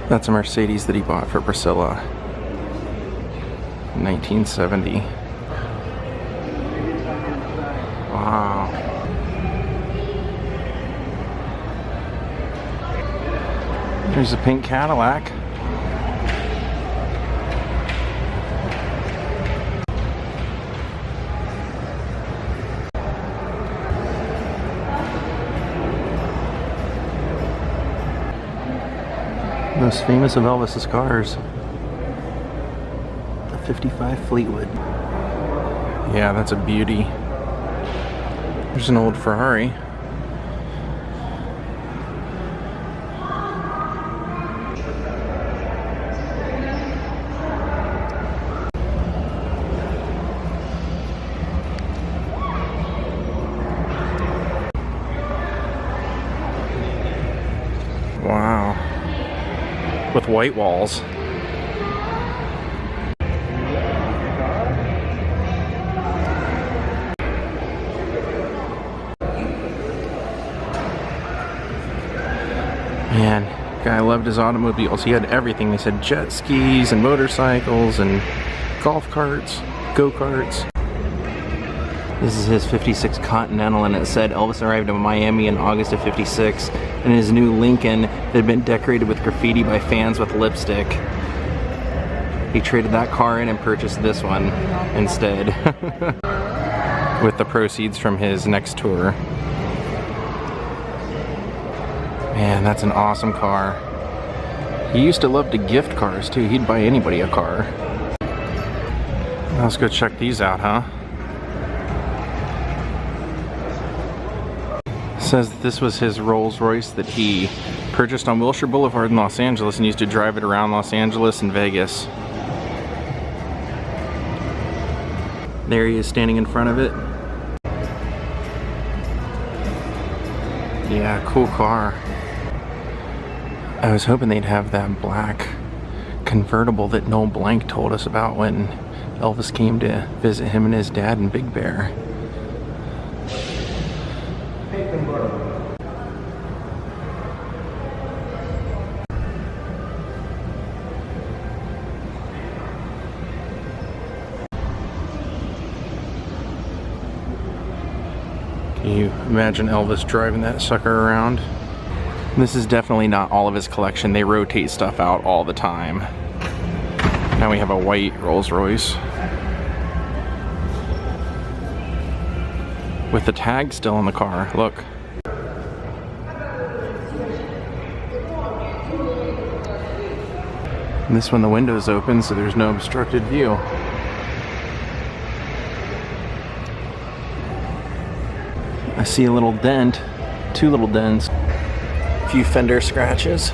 That's a Mercedes that he bought for Priscilla in 1970. Wow. There's a pink Cadillac. Most famous of Elvis's cars. The 55 Fleetwood. Yeah, that's a beauty. There's an old Ferrari. Wow. With white walls. Man, guy loved his automobiles. He had everything. They said jet skis and motorcycles and golf carts, go-karts. This is his 56 Continental, and it said Elvis arrived in Miami in August of '56, and his new Lincoln that had been decorated with graffiti by fans with lipstick. He traded that car in and purchased this one instead with the proceeds from his next tour. Man, that's an awesome car. He used to love to gift cars too. He'd buy anybody a car. Let's go check these out, huh? Says that this was his Rolls-Royce that he purchased on Wilshire Boulevard in Los Angeles and used to drive it around Los Angeles and Vegas. There he is standing in front of it. Yeah, cool car. I was hoping they'd have that black convertible that Noel Blanc told us about when Elvis came to visit him and his dad in Big Bear. Can you imagine Elvis driving that sucker around? This is definitely not all of his collection. They rotate stuff out all the time. Now we have a white Rolls-Royce with the tag still on the car. Look. And this one, the window's open, so there's no obstructed view. I see a little dent, two little dents, a few fender scratches.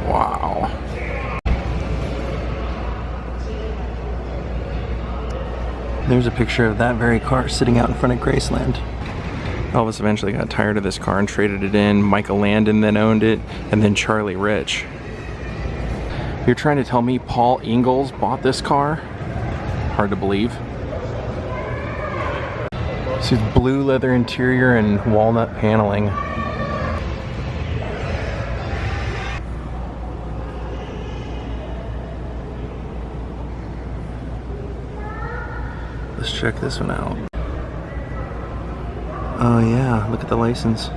Wow. There's a picture of that very car sitting out in front of Graceland. Elvis eventually got tired of this car and traded it in. Michael Landon then owned it, and then Charlie Rich. You're trying to tell me Paul Ingalls bought this car? Hard to believe. This is blue leather interior and walnut paneling. Let's check this one out. Oh yeah, look at the license.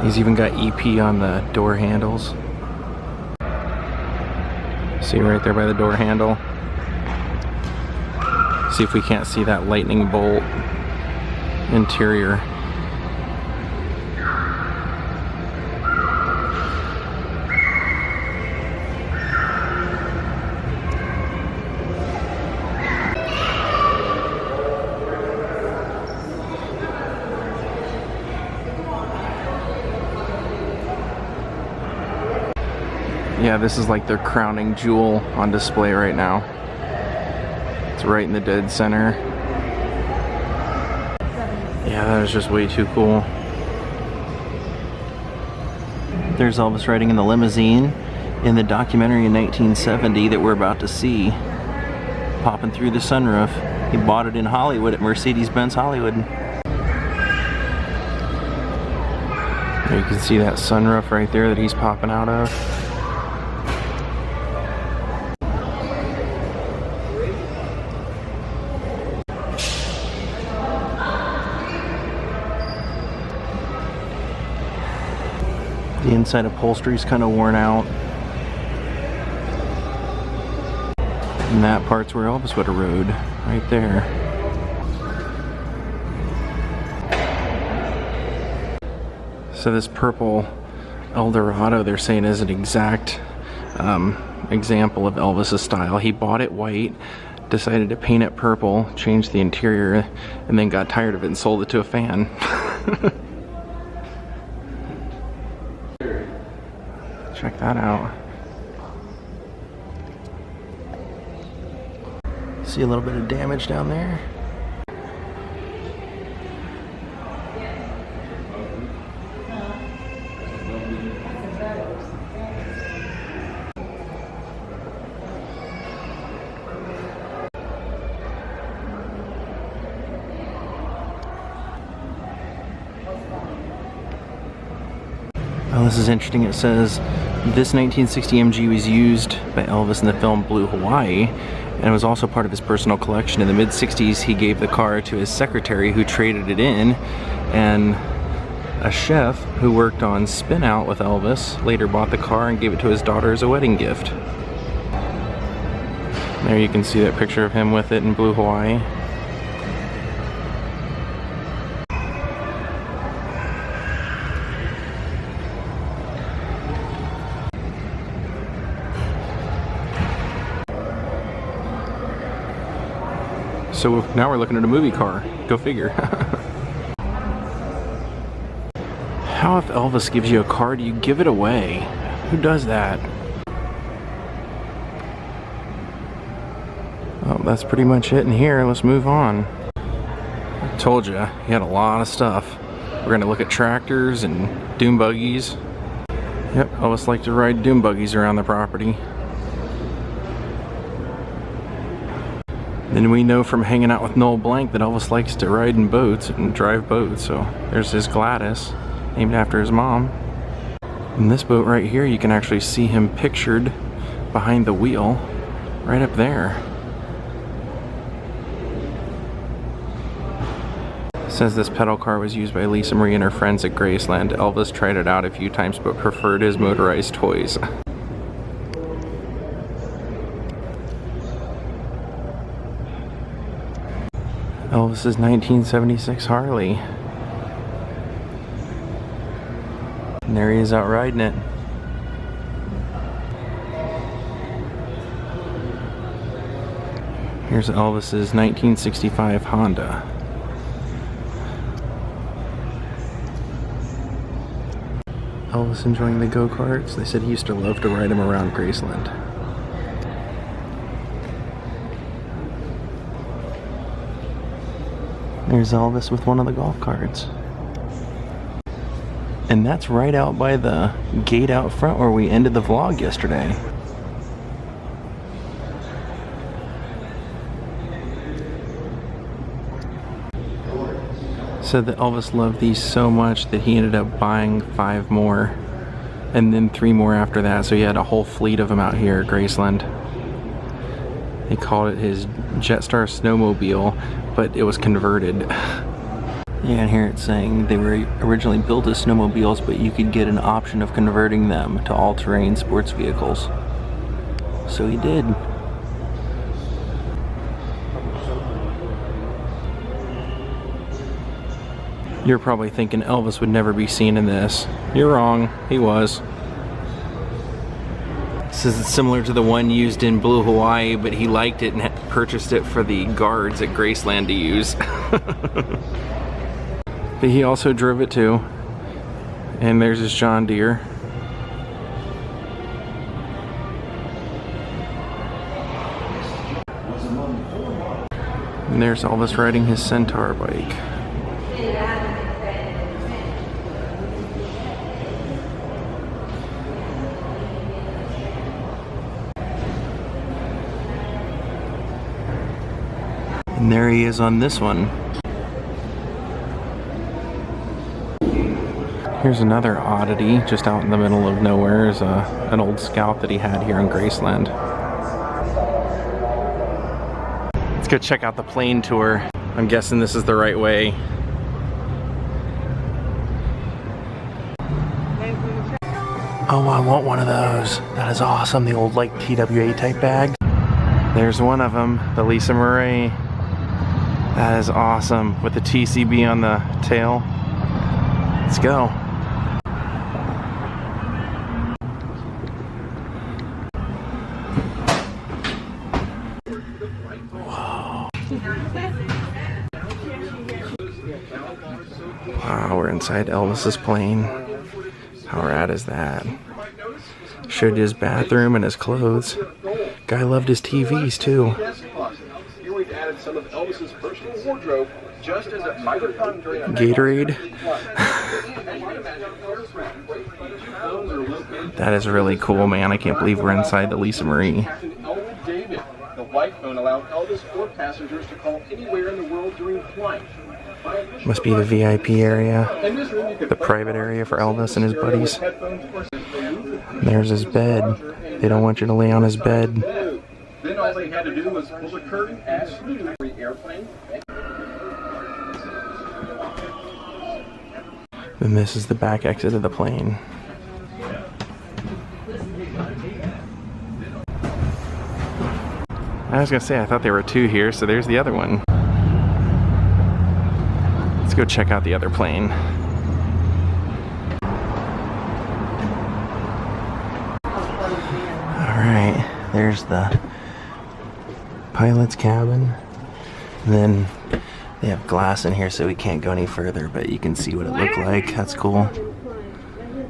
He's even got EP on the door handles. See right there by the door handle. See if we can't see that lightning bolt interior. Yeah, this is like their crowning jewel on display right now. It's right in the dead center. Yeah, that was just way too cool. There's Elvis riding in the limousine in the documentary in 1970 that we're about to see. popping through the sunroof. He bought it in Hollywood at Mercedes-Benz Hollywood. There you can see that sunroof right there that he's popping out of. The inside upholstery is kind of worn out. And that part's where Elvis would have rode, right there. So this purple Eldorado, they're saying, is an exact example of Elvis's style. He bought it white, decided to paint it purple, changed the interior, and then got tired of it and sold it to a fan. Check that out. See a little bit of damage down there. Oh, this is interesting. It says this 1960 MG was used by Elvis in the film Blue Hawaii, and it was also part of his personal collection. In the mid-60s, he gave the car to his secretary, who traded it in, and a chef who worked on Spin Out with Elvis later bought the car and gave it to his daughter as a wedding gift. There you can see that picture of him with it in Blue Hawaii. So now we're looking at a movie car. Go figure. How if Elvis gives you a car, do you give it away? Who does that? Well, that's pretty much it in here. Let's move on. I told you, he had a lot of stuff. We're going to look at tractors and dune buggies. Yep, Elvis liked to ride dune buggies around the property. Then we know from hanging out with Noel Blanc that Elvis likes to ride in boats and drive boats. So there's his Gladys, named after his mom. In this boat right here, you can actually see him pictured behind the wheel, right up there. It says this pedal car was used by Lisa Marie and her friends at Graceland. Elvis tried it out a few times but preferred his motorized toys. Elvis's 1976 Harley. And there he is out riding it. Here's Elvis's 1965 Honda. Elvis enjoying the go-karts. They said he used to love to ride them around Graceland. There's Elvis with one of the golf carts. And that's right out by the gate out front where we ended the vlog yesterday. Said that Elvis loved these so much that he ended up buying 5 more and then 3 more after that, so he had a whole fleet of them out here at Graceland. They called it his Star Snowmobile, but it was converted. Yeah, and here it's saying they were originally built as snowmobiles, but you could get an option of converting them to all-terrain sports vehicles. So he did. You're probably thinking Elvis would never be seen in this. You're wrong, he was. This is similar to the one used in Blue Hawaii, but he liked it and had purchased it for the guards at Graceland to use. But he also drove it too. And there's his John Deere. And there's Elvis riding his Centaur bike. And there he is on this one. Here's another oddity, just out in the middle of nowhere is an old Scout that he had here in Graceland. Let's go check out the plane tour. I'm guessing this is the right way. Oh, I want one of those. That is awesome, the old like TWA type bag. There's one of them, the Lisa Marie. That is awesome, with the TCB on the tail. Let's go. Whoa. Wow, we're inside Elvis's plane. How rad is that? Showed his bathroom and his clothes. Guy loved his TVs too. Here we've added some of Elvis's personal wardrobe, just as it might have done during Gatorade. That is really cool, man. I can't believe we're inside the Lisa Marie. The white phone allowed Elvis or passengers to call anywhere in the world during flight. Must be the VIP area, the private area for Elvis and his buddies. There's his bed. They don't want you to lay on his bed. Then all they had to do was pull the curtain as the airplane. And this is the back exit of the plane. I was gonna say, I thought there were two here, so there's the other one. Let's go check out the other plane. Alright, there's the pilot's cabin. And then they have glass in here so we can't go any further, but you can see what it looked like. That's cool.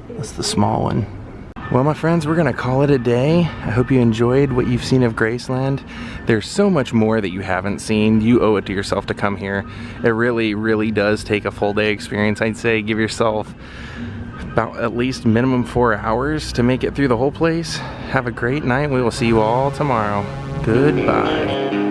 That's the small one. Well, my friends, we're gonna call it a day. I hope you enjoyed what you've seen of Graceland. There's so much more that you haven't seen. You owe it to yourself to come here. It really, really does take a full day experience. I'd say give yourself about at least minimum 4 hours to make it through the whole place. Have a great night. We will see you all tomorrow. Goodbye.